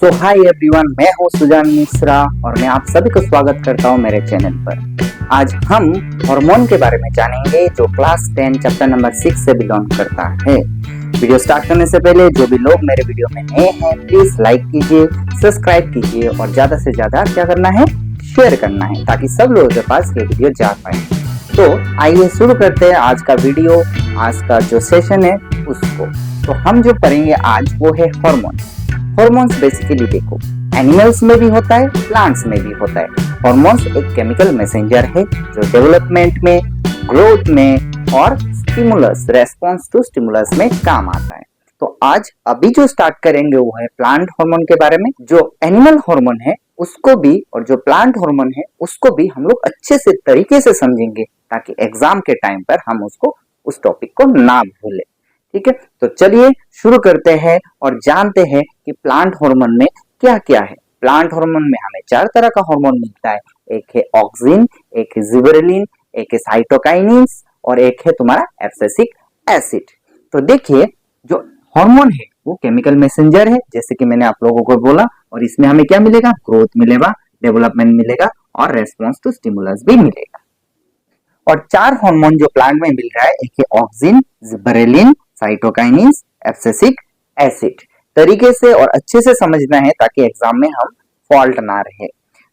सो hi everyone, मैं हूँ सुजान मिश्रा और मैं आप सभी को स्वागत करता हूँ मेरे चैनल पर। आज हम हार्मोन के बारे में जानेंगे जो क्लास 10 चैप्टर नंबर 6 से बिलोंग करता है। वीडियो स्टार्ट करने से पहले जो भी लोग मेरे वीडियो में नए हैं प्लीज लाइक कीजिए, सब्सक्राइब कीजिए और ज्यादा से ज्यादा क्या करना है, शेयर करना है ताकि सब लोगों के पास ये वीडियो जा पाए। तो आइए शुरू करते हैं आज का वीडियो। आज का जो सेशन है उसको तो हम जो पढ़ेंगे आज वो है हार्मोन। हॉर्मोन्स बेसिकली देखो एनिमल्स में भी होता है, प्लांट्स में भी होता है। हॉर्मोन्स एक केमिकल मैसेंजर है जो डेवलपमेंट में, ग्रोथ में और स्टिमुलस, रेस्पॉन्स टू स्टिमुलस में काम आता है। तो आज अभी जो स्टार्ट करेंगे वो है प्लांट हार्मोन के बारे में। जो एनिमल हार्मोन है उसको भी और जो प्लांट हार्मोन है उसको भी हम लोग अच्छे से तरीके से समझेंगे ताकि एग्जाम के टाइम पर हम उसको उस टॉपिक को ना भूलें। ठीक है, तो चलिए शुरू करते हैं और जानते हैं कि प्लांट हार्मोन में क्या क्या है। प्लांट हार्मोन में हमें 4 तरह का हार्मोन मिलता है। एक है ऑक्सिन, एक है जिबरेलिन, एक है साइटोकाइनिन्स और एक है तुम्हारा एब्सिसिक एसिड। तो देखिए जो हार्मोन है वो केमिकल मैसेंजर है जैसे कि मैंने आप लोगों को बोला, और इसमें हमें क्या मिलेगा, ग्रोथ मिलेगा, डेवलपमेंट मिलेगा और रेस्पॉन्स टू स्टिमुलस भी मिलेगा। और 4 हार्मोन जो प्लांट में मिल रहा है, एक है auxin, gibberellin, cytokinins, abscisic acid. तरीके से और अच्छे से समझना है ताकि एग्जाम में हम फॉल्ट ना रहे।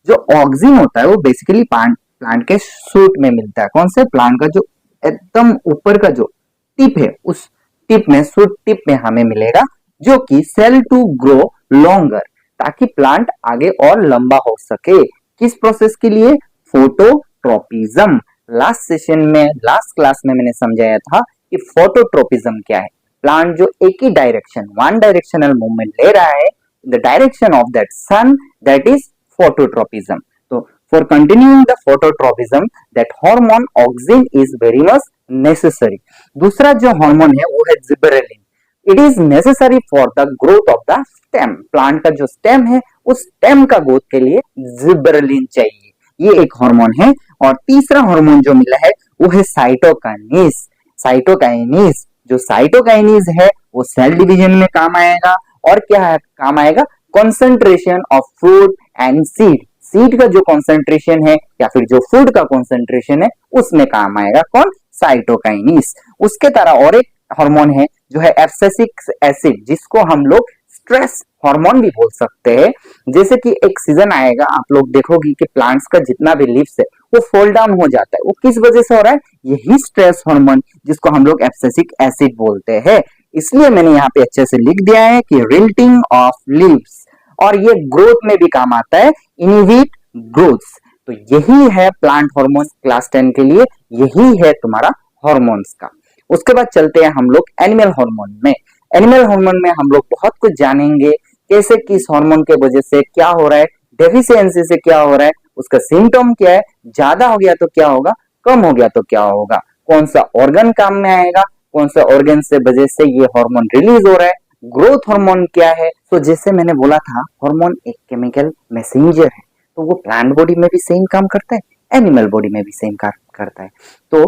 जो ऑक्सिन होता है वो बेसिकली प्लांट के शूट में मिलता है। कौन से, प्लांट का जो एकदम ऊपर का जो टिप है उस टिप में, शूट टिप में हमें मिलेगा, जो कि सेल टू ग्रो लॉन्गर, ताकि प्लांट आगे और लंबा हो सके। किस प्रोसेस के लिए, फोटोट्रोपिज्म। लास्ट क्लास में मैंने समझाया था कि फोटोट्रोपिज्म क्या है। प्लांट जो एक ही डायरेक्शन, वन डायरेक्शनल मूवमेंट ले रहा है, the direction of that sun, that is phototropism. तो for continuing the phototropism that hormone auxin is very much necessary. दूसरा जो हार्मोन है वो है gibberellin. It is necessary for the growth of the stem. Plant का जो stem है उस स्टेम का ग्रोथ के लिए जिबरेलिन चाहिए, ये एक हार्मोन है। और तीसरा हार्मोन जो मिला है वो है साइटोकाइनिस। साइटोकाइनिस, जो साइटोकाइनिस है वो सेल डिवीजन में काम आएगा और क्या है, काम आएगा, concentration of food and seed. Seed का जो कंसंट्रेशन है या फिर जो फूड का कंसंट्रेशन है उसमें काम आएगा कौन, साइटोकाइनिस। उसके तरह और एक हार्मोन है जो है एब्सिसिक एसिड, जिसको हम लोग स्ट्रेस हार्मोन भी बोल सकते हैं। जैसे कि एक सीजन आएगा, आप लोग देखोगे कि प्लांट्स का जितना भी लीव्स है वो फॉल डाउन हो जाता है। वो किस वजह से हो रहा है, यही स्ट्रेस हार्मोन जिसको हम लोग एब्सिसिक एसिड बोलते हैं। इसलिए मैंने यहाँ पे अच्छे से लिख दिया है कि विल्टिंग ऑफ लीव्स, और ये ग्रोथ में भी काम आता है, इनहिबिट ग्रोथ। तो यही है प्लांट हार्मोन क्लास 10 के लिए, यही है तुम्हारा हार्मोन्स का। उसके बाद चलते हैं हम लोग एनिमल हार्मोन में। एनिमल हार्मोन में हम लोग बहुत कुछ जानेंगे, कैसे किस हार्मोन के वजह से क्या हो रहा है, डेफिशिएंसी से क्या हो रहा है, उसका सिम्टम क्या है, ज्यादा हो गया तो क्या होगा, कम हो गया तो क्या होगा, कौन सा ऑर्गन काम में आएगा, कौन सा ऑर्गन से वजह से ये हार्मोन रिलीज हो रहा है, ग्रोथ हार्मोन क्या है। तो जैसे मैंने बोला था हार्मोन एक केमिकल मैसेंजर है, तो वो प्लांट बॉडी में भी सेम काम करता है, एनिमल बॉडी में भी सेम काम करता है। तो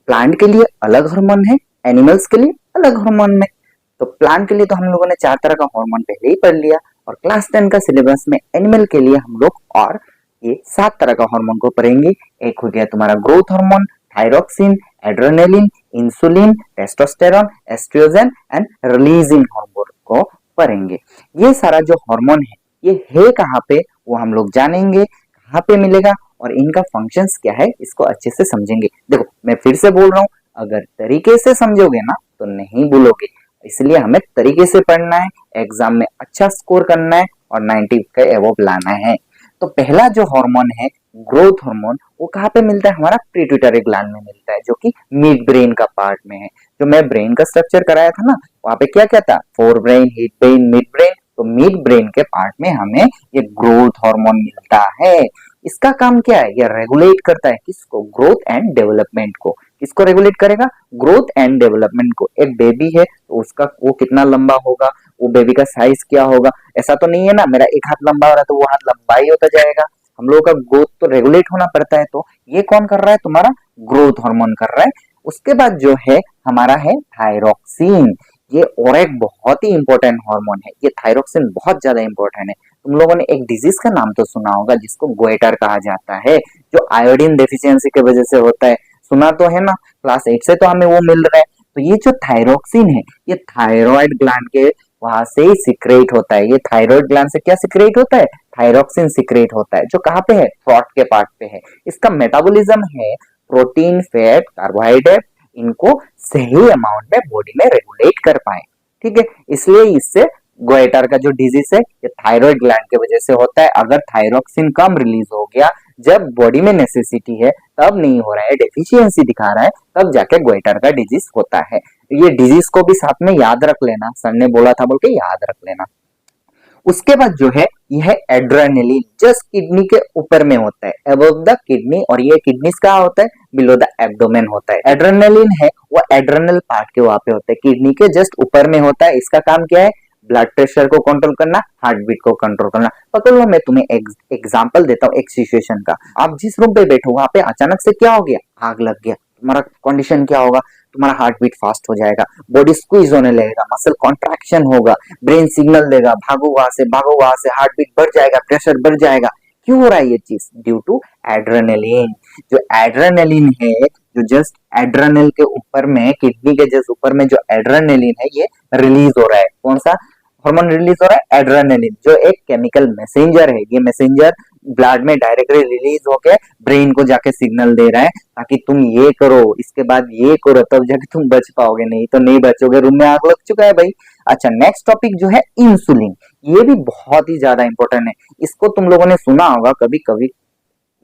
प्लांट के लिए अलग हार्मोन है, एनिमल्स के लिए अलग हार्मोन है। तो प्लांट के लिए तो हम लोगों ने 4 तरह का हार्मोन पहले ही पढ़ लिया, और क्लास 10 का सिलेबस में एनिमल के लिए हम लोग और ये 7 तरह का हार्मोन को पढ़ेंगे। एक हो गया तुम्हारा growth hormone, thyroxine, adrenaline, insulin, testosterone, oestrogen and releasing hormone को पढ़ेंगे। ये सारा जो हार्मोन है ये है कहाँ पे, वो हम लोग जानेंगे, कहाँ पे मिलेगा और इनका फंक्शंस क्या है, इसको अच्छे से समझेंगे। देखो मैं फिर से बोल रहा हूँ, अगर तरीके से समझोगे ना तो नहीं भूलोगे, इसलिए हमें तरीके से पढ़ना है, एग्जाम में अच्छा स्कोर करना है और 90 के एवोव लाना है। तो पहला जो हार्मोन है ग्रोथ हार्मोन, वो कहाँ पे मिलता है, हमारा पिट्यूटरी ग्लैंड में मिलता है, जो कि मिड ब्रेन का पार्ट में है। जो मैं ब्रेन का स्ट्रक्चर कराया था ना, वहां पे क्या क्या था, fore brain, hip brain, mid brain. तो मिड ब्रेन के पार्ट में हमें ये ग्रोथ हार्मोन मिलता है। इसका काम क्या है, ये रेगुलेट करता है किसको, ग्रोथ एंड डेवलपमेंट को। किसको रेगुलेट करेगा, ग्रोथ एंड डेवलपमेंट को। एक बेबी है तो उसका वो कितना लंबा होगा, वो बेबी का साइज क्या होगा, ऐसा तो नहीं है ना मेरा एक हाथ लंबा हो रहा है तो वो हाथ लंबा ही होता जाएगा। हम लोगों का ग्रोथ तो रेगुलेट होना पड़ता है, तो ये कौन कर रहा है, तुम्हारा ग्रोथ हार्मोन कर रहा है। उसके बाद जो है हमारा है थायरोक्सिन। ये और एक बहुत ही इंपॉर्टेंट हार्मोन है, ये थायरोक्सिन बहुत ज्यादा इंपॉर्टेंट है। तुम लोगों ने एक डिजीज का नाम तो सुना होगा जिसको गोइटर कहा जाता है, जो आयोडीन डेफिशिएंसी की वजह से होता है, सुना तो है ना, क्लास 8 से तो हमें वो मिल रहा है। तो ये जो थायरोक्सिन है ये थायराइड ग्लैंड के वहां से ही सिक्रेट होता है। ये थायराइड ग्लैंड से क्या सिक्रेट होता है, थायरोक्सिन सिक्रेट होता है, जो कहाँ पे है, थ्रोट के पार्ट पे है। इसका मेटाबॉलिज्म है प्रोटीन, फैट, कार्बोहाइड्रेट, इनको सही अमाउंट में बॉडी में रेगुलेट कर पाए, ठीक है। इसलिए इससे गोइटर का जो डिजीज है ये थायराइड ग्लैंड की वजह से होता है। अगर थायरोक्सिन कम रिलीज हो गया जब बॉडी में नेसेसिटी है, तब नहीं हो रहा है, डेफिशिएंसी दिखा रहा है, तब जाके गोइटर का डिजीज होता है। ये डिजीज को भी साथ में याद रख लेना, सर ने बोला था बोल के याद रख लेना। उसके बाद जो है यह एड्रेनलिन जस्ट किडनी के ऊपर में होता है, अबव द किडनी, और ये किडनीज कहाँ होता है, बिलो द एब्डोमेन होता है। एड्रेनलिन है वो एड्रेनल पार्ट के वहां पे होता है, किडनी के जस्ट ऊपर में होता है। इसका काम क्या है, ब्लड प्रेशर को कंट्रोल करना, हार्ट बीट को कंट्रोल करना। पकड़ लो, मैं तुम्हें एग्जांपल देता हूँ एक सिचुएशन का। आप जिस रूम पे बैठो वहां पे अचानक से क्या हो गया, आग लग गया, तुम्हारा कंडीशन क्या होगा, तुम्हारा हार्ट बीट फास्ट हो जाएगा, बॉडी स्क्वीज होने लगेगा, मसल कॉन्ट्रैक्शन होगा, ब्रेन सिग्नल देगा, भागो वहां से, भागो वहां से, हार्ट बीट बढ़ जाएगा, प्रेशर बढ़ जाएगा। क्यों हो रहा है ये चीज, ड्यू टू एड्रेनलिन। जो एड्रेनलिन है, जो जस्ट एड्रेनल के ऊपर में, किडनी के जस्ट ऊपर में जो एड्रेनलिन है ये रिलीज हो रहा है। कौन सा हार्मोन रिलीज हो रहा है, एड्रेनलिन, जो एक केमिकल मैसेंजर है। ये मैसेंजर ब्लड में डायरेक्टली रिलीज होके ब्रेन को जाके सिग्नल दे रहा है ताकि तुम ये करो, इसके बाद ये करो, तब जाके तुम बच पाओगे, नहीं तो नहीं बचोगे, रूम में आग लग चुका है भाई। अच्छा, नेक्स्ट टॉपिक जो है इंसुलिन, ये भी बहुत ही ज्यादा इंपॉर्टेंट है। इसको तुम लोगों ने सुना होगा कभी कभी,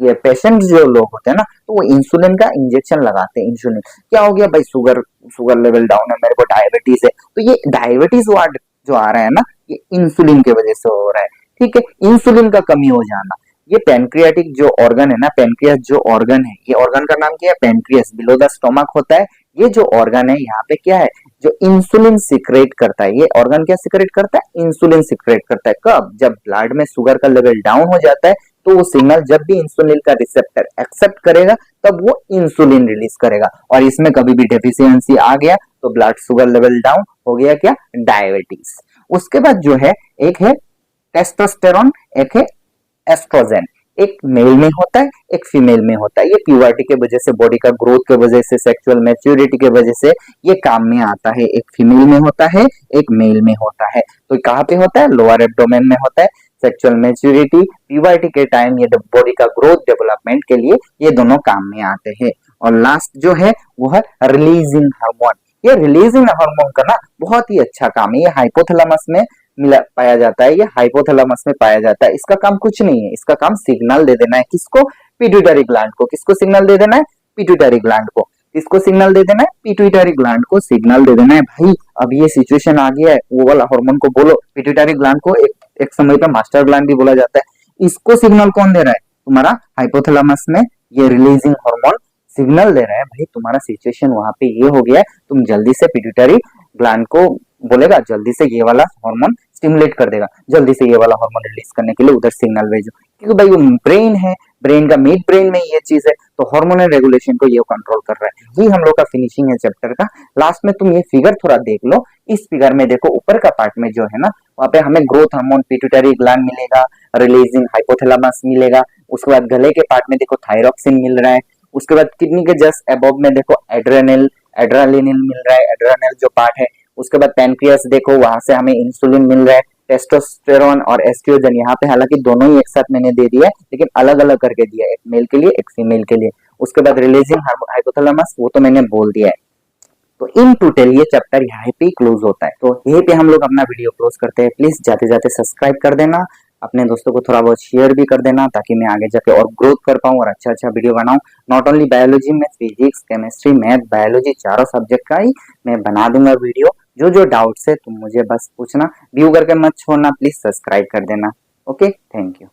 ये पेशेंट जो लोग होते हैं ना, तो वो इंसुलिन का इंजेक्शन लगाते हैं। इंसुलिन क्या हो गया भाई, शुगर शुगर लेवल डाउन है, मेरे को डायबिटीज है, तो ये डायबिटीज वार्ड जो आ रहा है ना, ये इंसुलिन की वजह से हो रहा है, ठीक है। इंसुलिन का कमी हो जाना, ये पेनक्रियाटिक जो ऑर्गन है ना, पेनक्रियास जो ऑर्गन है, ये ऑर्गन का नाम क्या है, पेनक्रियास, बिलो द स्टोमक होता है। ये जो ऑर्गन है यहाँ पे क्या है, जो इंसुलिन सिक्रेट करता है। ये ऑर्गन क्या सिक्रेट करता है, इंसुलिन सिक्रेट करता है। कब, जब ब्लड में शुगर का लेवल डाउन हो जाता है, तो वो सिग्नल जब भी इंसुलिन का रिसेप्टर एक्सेप्ट करेगा तब वो इंसुलिन रिलीज करेगा। और इसमें कभी भी डेफिशिएंसी आ गया तो ब्लड शुगर लेवल डाउन हो गया, क्या, डायबिटीज। उसके बाद जो है एक है टेस्टोस्टेरोन, एक है एस्ट्रोजन। एक मेल में होता है, एक फीमेल में होता है। ये प्यूबर्टी के वजह से, बॉडी का ग्रोथ के वजह से, सेक्सुअल मैच्योरिटी के वजह से ये काम में आता है। एक फीमेल में होता है, एक मेल में होता है। तो कहाँ पे होता है, लोअर एब्डोमेन में होता है। सेक्सुअल मैच्योरिटी, प्यूबर्टी के टाइम, ये बॉडी का ग्रोथ डेवलपमेंट के लिए ये दोनों काम में आते हैं। और लास्ट जो है वो है रिलीजिंग हार्मोन। ये रिलीजिंग हार्मोन का ना बहुत ही अच्छा काम है। ये हाइपोथैलेमस में मिला पाया जाता है, ये हाइपोथैलेमस में पाया जाता है। इसका काम कुछ नहीं है, इसका काम सिग्नल दे देना है, किसको, पिट्यूटरी ग्लैंड को। किसको सिग्नल दे देना है, पिट्यूटरी ग्लैंड को। किसको सिग्नल दे देना है, पिट्यूटरी ग्लैंड को सिग्नल दे देना है। भाई अब ये सिचुएशन आ गया है, वो वाला हार्मोन को बोलो। पिट्यूटरी ग्लैंड को एक समय पे मास्टर ग्लैंड भी बोला जाता है। इसको सिग्नल कौन दे रहा है, तुम्हारा हाइपोथैलेमस में ये रिलीजिंग हार्मोन सिग्नल दे रहा है, भाई तुम्हारा सिचुएशन वहां पे ये हो गया है, तुम जल्दी से पिट्यूटरी ग्लैंड को बोलेगा, जल्दी से ये वाला हार्मोन स्टिमुलेट कर देगा, जल्दी से ये वाला हार्मोन रिलीज करने के लिए उधर सिग्नल भेजो। क्योंकि भाई वो ब्रेन है, ब्रेन का मिड ब्रेन में ये चीज है, तो हार्मोनल रेगुलेशन को ये कंट्रोल कर रहा है। ये हम लोग का फिनिशिंग है चैप्टर का। लास्ट में तुम ये फिगर थोड़ा देख लो। इस फिगर में देखो ऊपर का पार्ट में जो है ना, वहां पे हमें ग्रोथ हार्मोन पिट्यूटरी ग्लैंड मिलेगा, रिलीजिंग हाइपोथैलेमस मिलेगा। उसके बाद गले के पार्ट में देखो थायरोक्सिन मिल रहा है। उसके बाद किडनी के जस्ट अबव में देखो एड्रेनलिन मिल रहा है, एड्रेनल जो पार्ट है। उसके बाद पैनक्रियास देखो, वहां से हमें इंसुलिन मिल रहा है, टेस्टोस्टेरोन और एस्ट्रोजन। यहाँ पे हालांकि दोनों ही एक साथ मैंने दे दिया है, लेकिन अलग अलग करके दिया है, एक मेल के लिए एक फीमेल के लिए। उसके बाद रिलीजिंग हाइपोथैलेमस, वो तो मैंने बोल दिया है। तो इन टोटल ये चैप्टर यहाँ पे क्लोज होता है। तो यहीं पे हम लोग अपना वीडियो क्लोज करते हैं। प्लीज जाते जाते सब्सक्राइब कर देना, अपने दोस्तों को थोड़ा बहुत शेयर भी कर देना, ताकि मैं आगे जाके और ग्रोथ कर पाऊँ और अच्छा अच्छा वीडियो बनाऊं। नॉट ओनली बायोलॉजी में, फिजिक्स, केमिस्ट्री, मैथ, बायोलॉजी, चारों सब्जेक्ट का ही मैं बना दूंगा वीडियो। जो जो डाउट्स है तुम मुझे बस पूछना, व्यू करके मत छोड़ना, प्लीज सब्सक्राइब कर देना। Okay, thank you.